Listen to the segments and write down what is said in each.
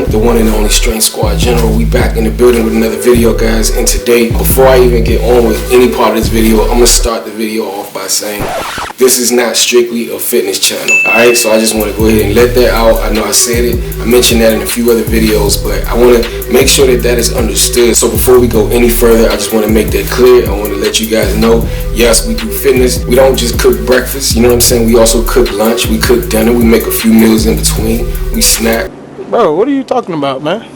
General, the one and only Strength Squad General. We back in the building with another video, guys. And today, before I even get on with any part of this video, I'm gonna start the video off by saying this is not strictly a fitness channel. Alright, so I just want to go ahead and let that out. I know I said it, I mentioned that in a few other videos, but I want to make sure that that is understood. So before we go any further, I just want to make that clear. I want to let you guys know, yes, we do fitness. We don't just cook breakfast, you know what I'm saying? We also cook lunch, we cook dinner, we make a few meals in between, we snack. Bro, what are you talking about, man?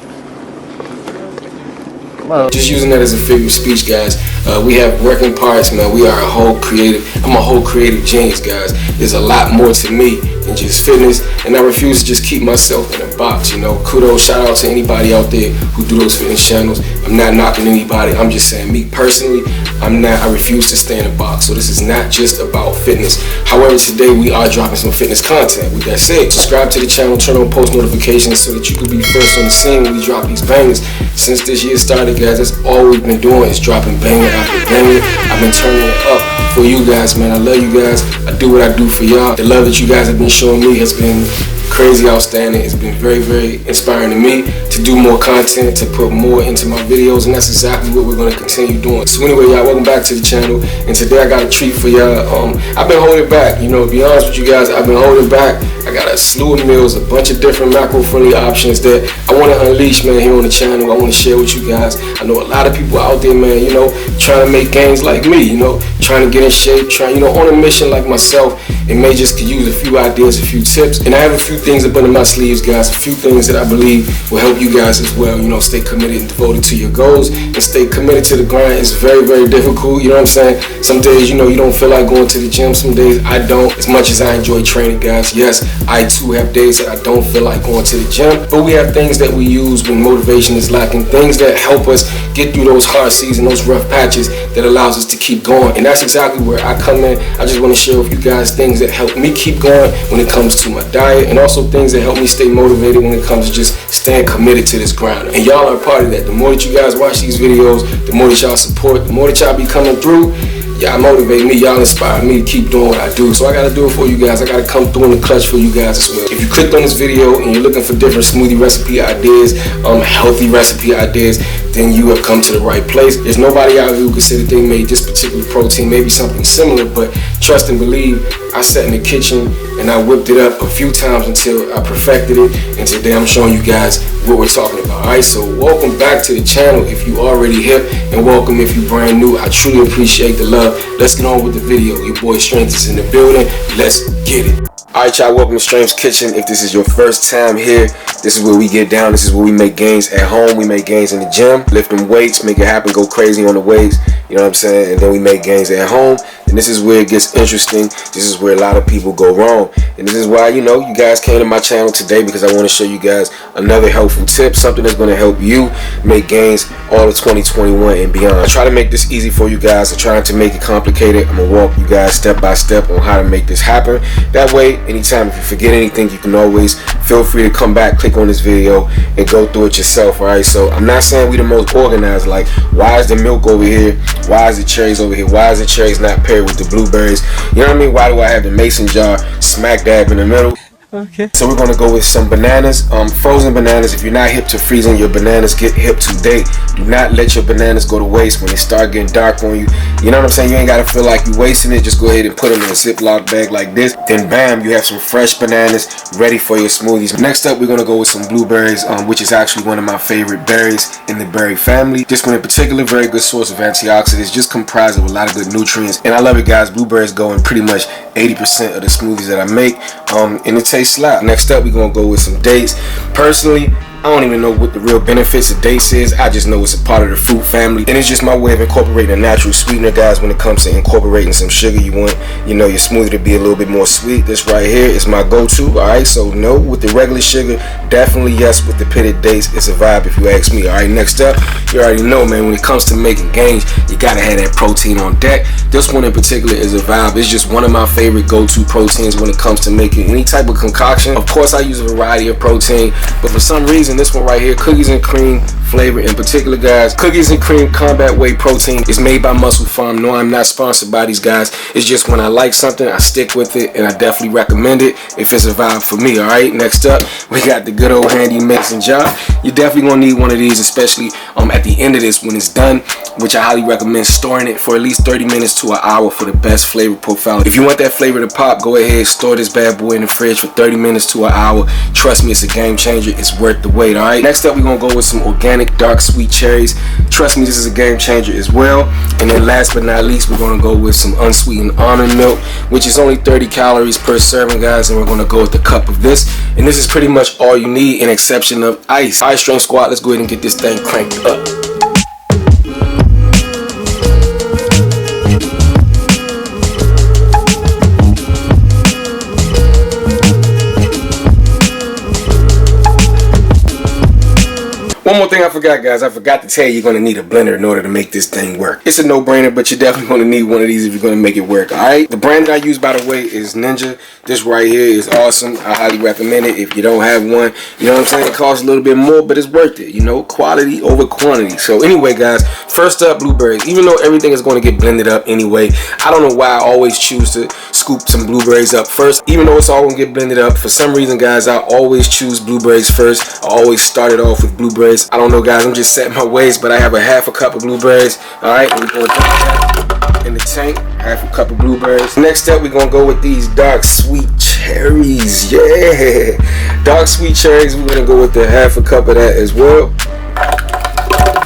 Bro. Just using that as a figure of speech, guys. We have working parts, man. We are a whole creative. I'm a whole creative genius, guys. There's a lot more to me than just fitness, and I refuse to just keep myself in a box, you know. Kudos, shout out to anybody out there who do those fitness channels. I'm not knocking anybody. I'm just saying, me personally, I refuse to stay in a box. So this is not just about fitness. However, today we are dropping some fitness content. With that said, subscribe to the channel, turn on post notifications so that you can be first on the scene when we drop these bangers. Since this year started, guys, that's all we've been doing is dropping banger after banger. I've been turning it up for you guys, man. I love you guys. I do what I do for y'all. The love that you guys have been showing me has been crazy outstanding. It's been very, very inspiring to me to do more content, to put more into my videos, and that's exactly what we're going to continue doing. So anyway, y'all, welcome back to the channel, and today I got a treat for y'all. I've been holding back, you know, to be honest with you guys, I've been holding back. I got a slew of meals, a bunch of different macro-friendly options that I want to unleash, man, here on the channel. I want to share with you guys. I know a lot of people out there, man, you know, trying to make gains like me, you know, trying to get in shape, you know, on a mission like myself, and may just could use a few ideas, a few tips. And I have a few things up under my sleeves, guys, a few things that I believe will help you guys as well, you know, stay committed and devoted to your goals and stay committed to the grind. It's very, very difficult, you know what I'm saying? Some days, you know, you don't feel like going to the gym. Some days I don't, as much as I enjoy training, guys. Yes, I too have days that I don't feel like going to the gym, but we have things that we use when motivation is lacking, things that help us get through those hard seasons, those rough patches that allows us to keep going. And that's exactly where I come in. I just want to share with you guys things that help me keep going when it comes to my diet, and also things that help me stay motivated when it comes to just staying committed to this grind. And y'all are a part of that. The more that you guys watch these videos, the more that y'all support, the more that y'all be coming through, y'all motivate me, y'all inspire me to keep doing what I do. So I gotta do it for you guys. I gotta come through in the clutch for you guys as well. If you clicked on this video and you're looking for different smoothie recipe ideas, healthy recipe ideas, then you have come to the right place. There's nobody out here who can say that they made this particular protein, maybe something similar, but trust and believe, I sat in the kitchen and I whipped it up a few times until I perfected it, and today I'm showing you guys what we're talking about. Alright, so welcome back to the channel if you already hip, and welcome if you brand new. I truly appreciate the love. Let's get on with the video. Your boy Strength is in the building. Let's get it. Alright, y'all, welcome to Strength's Kitchen. If this is your first time here, this is where we get down. This is where we make gains at home. We make gains in the gym, lifting weights, make it happen, go crazy on the weights, you know what I'm saying? And then we make gains at home. And this is where it gets interesting. This is where a lot of people go wrong. And this is why, you know, you guys came to my channel today, because I want to show you guys another helpful tip, something that's going to help you make gains all of 2021 and beyond. I try to make this easy for you guys. I'm trying to make it complicated. I'm going to walk you guys step by step on how to make this happen. That way, anytime if you forget anything, you can always feel free to come back, click on this video, and go through it yourself. Alright, so I'm not saying we the most organized. Like, why is the milk over here? Why is the cherries over here? Why is the cherries not paired with the blueberries? You know what I mean? Why do I have the mason jar smack dab in the middle? Okay. So we're gonna go with some bananas, frozen bananas. If you're not hip to freezing your bananas, get hip today. Do not let your bananas go to waste when they start getting dark on you. You know what I'm saying? You ain't gotta feel like you're wasting it. Just go ahead and put them in a Ziploc bag like this. Then bam, you have some fresh bananas ready for your smoothies. Next up, we're gonna go with some blueberries, which is actually one of my favorite berries in the berry family. This one in particular, very good source of antioxidants, just comprised of a lot of good nutrients. And I love it, guys. Blueberries go in pretty much 80% of the smoothies that I make, and it tastes slap. Next up, we're gonna go with some dates. Personally, I don't even know what the real benefits of dates is. I just know it's a part of the fruit family, and it's just my way of incorporating a natural sweetener, guys. When it comes to incorporating some sugar, you want, you know, your smoothie to be a little bit more sweet. This right here is my go-to. All right, so no with the regular sugar, definitely yes with the pitted dates. It's a vibe if you ask me. All right, next up, you already know, man, when it comes to making gains, you gotta have that protein on deck. This one in particular is a vibe. It's just one of my favorite go-to proteins when it comes to making any type of concoction. Of course, I use a variety of protein, but for some reason, this one right here, cookies and cream flavor. In particular, guys, Cookies and Cream Combat Whey Protein is made by Muscle Farm. No, I'm not sponsored by these guys. It's just when I like something, I stick with it, and I definitely recommend it if it's a vibe for me. All right, next up, we got the good old handy mason jar. You're definitely gonna need one of these, especially at the end of this when it's done, which I highly recommend storing it for at least 30 minutes to an hour for the best flavor profile. If you want that flavor to pop, go ahead, store this bad boy in the fridge for 30 minutes to an hour. Trust me, it's a game changer. It's worth the wait. All right, next up, we're gonna go with some organic dark sweet cherries. Trust me, this is a game changer as well. And then last but not least, we're gonna go with some unsweetened almond milk, which is only 30 calories per serving, guys. And we're gonna go with a cup of this, and this is pretty much all you need, in exception of ice. All right, Strength Squad, let's go ahead and get this thing cranked up. One more thing I forgot, guys. I forgot to tell you, you're going to need a blender in order to make this thing work. It's a no-brainer, but you're definitely going to need one of these if you're going to make it work, alright? The brand that I use, by the way, is Ninja. This right here is awesome. I highly recommend it if you don't have one. You know what I'm saying? It costs a little bit more, but it's worth it. You know, quality over quantity. So anyway, guys, first up, blueberries. Even though everything is going to get blended up anyway, I don't know why I always choose to scoop some blueberries up first. Even though it's all going to get blended up, for some reason, guys, I always choose blueberries first. I always start it off with blueberries. I don't know, guys, I'm just setting my ways, but I have a half a cup of blueberries. All right, we're going to drop that in the tank. Half a cup of blueberries. Next up, we're going to go with these dark sweet cherries. Yeah, dark sweet cherries. We're going to go with the half a cup of that as well.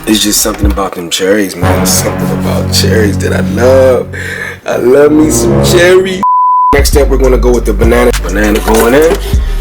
It's just something about them cherries, man. Something about cherries that I love. I love me some cherries. Next up, we're going to go with the banana. Banana going in.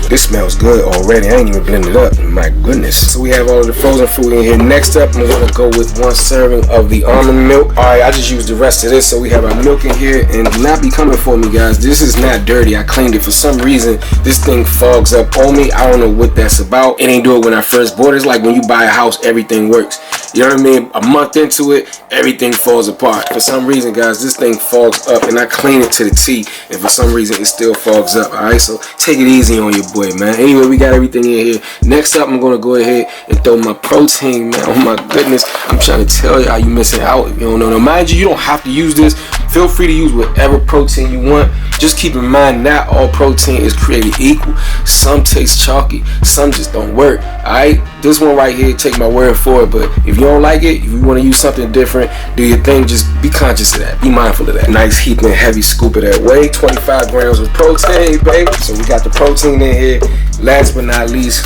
This smells good already. I ain't even blended it up. My goodness. So we have all of the frozen fruit in here. Next up, I'm going to go with 1 serving of the almond milk. Alright, I just used the rest of this. So we have our milk in here. And do not be coming for me, guys. This is not dirty. I cleaned it. For some reason, this thing fogs up on me. I don't know what that's about. It ain't do it when I first bought it. It's like when you buy a house, everything works. You know what I mean? A month into it, everything falls apart. For some reason, guys, this thing fogs up. And I clean it to the T. And for some reason, it still fogs up. Alright, so take it easy on your boy, man. Anyway, we got everything in here. Next up, I'm going to go ahead and throw my protein, man. Oh my goodness, I'm trying to tell you how you missing out if you don't know. Now, mind you, you don't have to use this. Feel free to use whatever protein you want. Just keep in mind, not all protein is created equal. Some taste chalky, some just don't work. Alright, this one right here, take my word for it. But if you don't like it, if you want to use something different, do your thing. Just be conscious of that. Be mindful of that. Nice heaping heavy scoop of that whey. 25 grams of protein, baby. So we got the protein in here. Last but not least,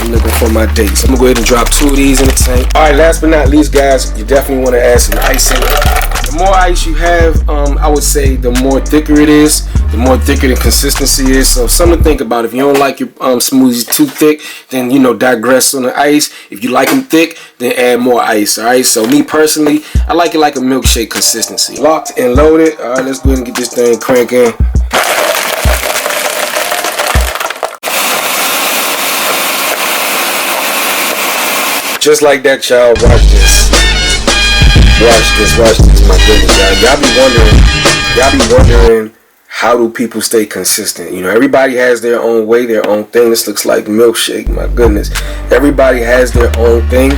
I'm looking for my dates. I'm gonna go ahead and drop 2 of these in the tank. Alright, last but not least, guys, you definitely want to add some ice in it. The more ice you have, I would say the more thicker it is, the more thicker the consistency is. So something to think about. If you don't like your smoothies too thick, then, you know, digress on the ice. If you like them thick, then add more ice. Alright, so me personally, I like it like a milkshake consistency. Locked and loaded. Alright, let's go ahead and get this thing cranking. Just like that, child. Watch this. Watch this, my goodness, y'all be wondering how do people stay consistent? You know, everybody has their own way, their own thing. This looks like milkshake, my goodness. Everybody has their own thing.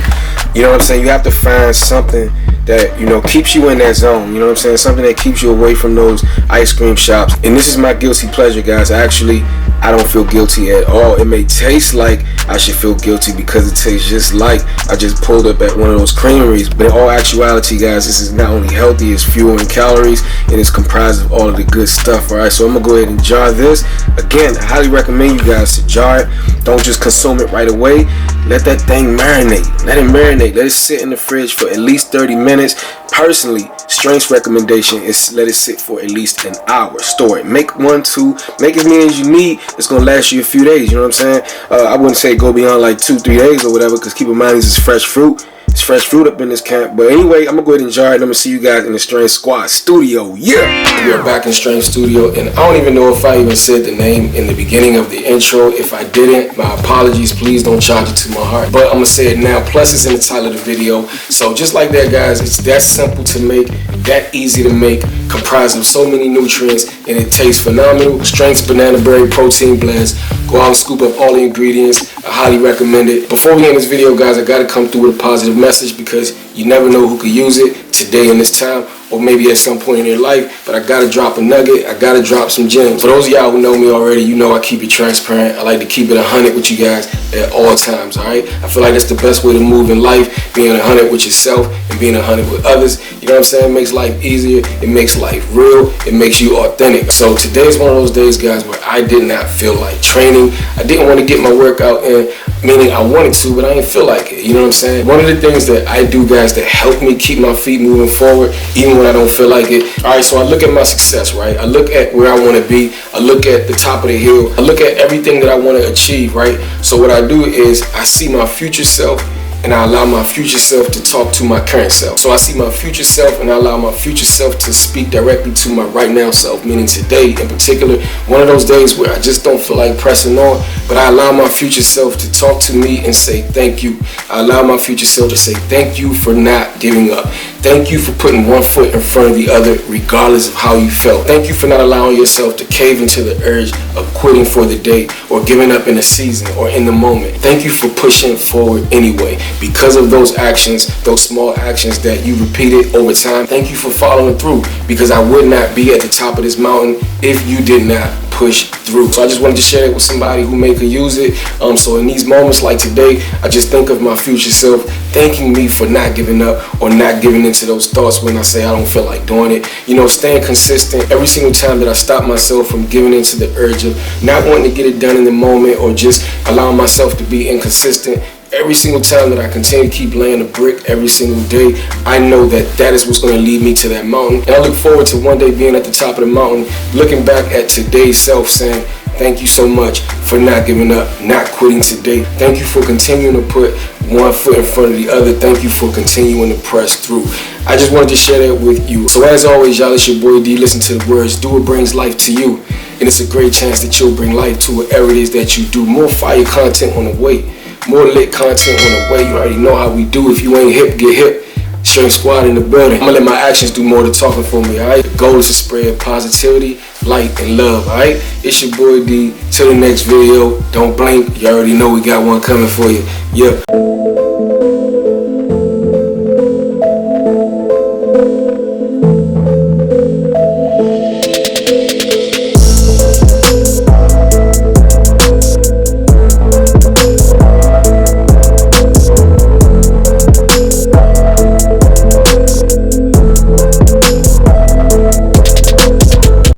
You know what I'm saying? You have to find something that, you know, keeps you in that zone. You know what I'm saying? Something that keeps you away from those ice cream shops. And this is my guilty pleasure, guys. Actually, I don't feel guilty at all. It may taste like I should feel guilty because it tastes just like I just pulled up at one of those creameries. But in all actuality, guys, this is not only healthy, it's fewer in calories, and it's comprised of all of the good stuff. Alright, so I'm gonna go ahead and jar this. Again, I highly recommend you guys to jar it. Don't just consume it right away. Let that thing marinate. Let it marinate. Let it sit in the fridge for at least 30 minutes. Personally, Strength's recommendation is let it sit for at least an hour. Store it. Make 1, 2, make as many as you need. It's gonna last you a few days. You know what I'm saying? I wouldn't say go beyond like 2-3 days or whatever, because keep in mind this is fresh fruit. It's fresh fruit up in this camp. But anyway, I'm gonna go ahead and jar it. I'm gonna see you guys in the Strength Squad studio. Yeah! We are back in Strength Studio, and I don't even know if I even said the name in the beginning of the intro. If I didn't, my apologies. Please don't charge it to my heart. But I'm gonna say it now. Plus, it's in the title of the video. So just like that, guys, it's that simple to make. that easy to make, comprised of so many nutrients, and it tastes phenomenal. Strengths banana berry protein blends. Go out and scoop up all the ingredients. I highly recommend it. Before we end this video, guys, I gotta come through with a positive message because you never know who could use it today in this time, or maybe at some point in their life. But I gotta drop a nugget. I gotta drop some gems. For those of y'all who know me already, you know I keep it transparent. I like to keep it 100 with you guys at all times, all right? I feel like that's the best way to move in life, being 100 with yourself and being 100 with others. You know what I'm saying? It makes life easier. It makes life real. It makes you authentic. So today's one of those days, guys, where I did not feel like training. I didn't want to get my workout in, meaning I wanted to, but I didn't feel like it. You know what I'm saying? One of the things that I do, guys, that help me keep my feet moving forward, even when I don't feel like it. All right, so I look at my success, right? I look at where I want to be. I look at the top of the hill. I look at everything that I want to achieve, right? So what I do is I see my future self, and I allow my future self to talk to my current self. So I see my future self and I allow my future self to speak directly to my right now self, meaning today in particular, one of those days where I just don't feel like pressing on, but I allow my future self to talk to me and say thank you. I allow my future self to say thank you for not giving up. Thank you for putting one foot in front of the other regardless of how you felt. Thank you for not allowing yourself to cave into the urge of quitting for the day or giving up in a season or in the moment. Thank you for pushing forward anyway. Because of those actions, those small actions that you repeated over time, thank you for following through, because I would not be at the top of this mountain if you did not push through. So I just wanted to share it with somebody who may could use it. So in these moments like today, I just think of my future self thanking me for not giving up or not giving into those thoughts when I say I don't feel like doing it. You know, staying consistent every single time that I stop myself from giving into the urge of not wanting to get it done in the moment or just allowing myself to be inconsistent. Every single time that I continue to keep laying a brick every single day, I know that that is what's going to lead me to that mountain. And I look forward to one day being at the top of the mountain, looking back at today's self saying, thank you so much for not giving up, not quitting today. Thank you for continuing to put one foot in front of the other. Thank you for continuing to press through. I just wanted to share that with you. So as always, y'all, it's your boy D. Listen to the words. Do what brings life to you. And it's a great chance that you'll bring life to whatever it is that you do. More fire content on the way. More lit content on the way. You already know how we do. If you ain't hip, get hip. Strength Squad in the building. I'm gonna let my actions do more of the talking for me, alright? The goal is to spread positivity, light, and love, alright? It's your boy D. Till the next video. Don't blink. You already know we got one coming for you. Yep.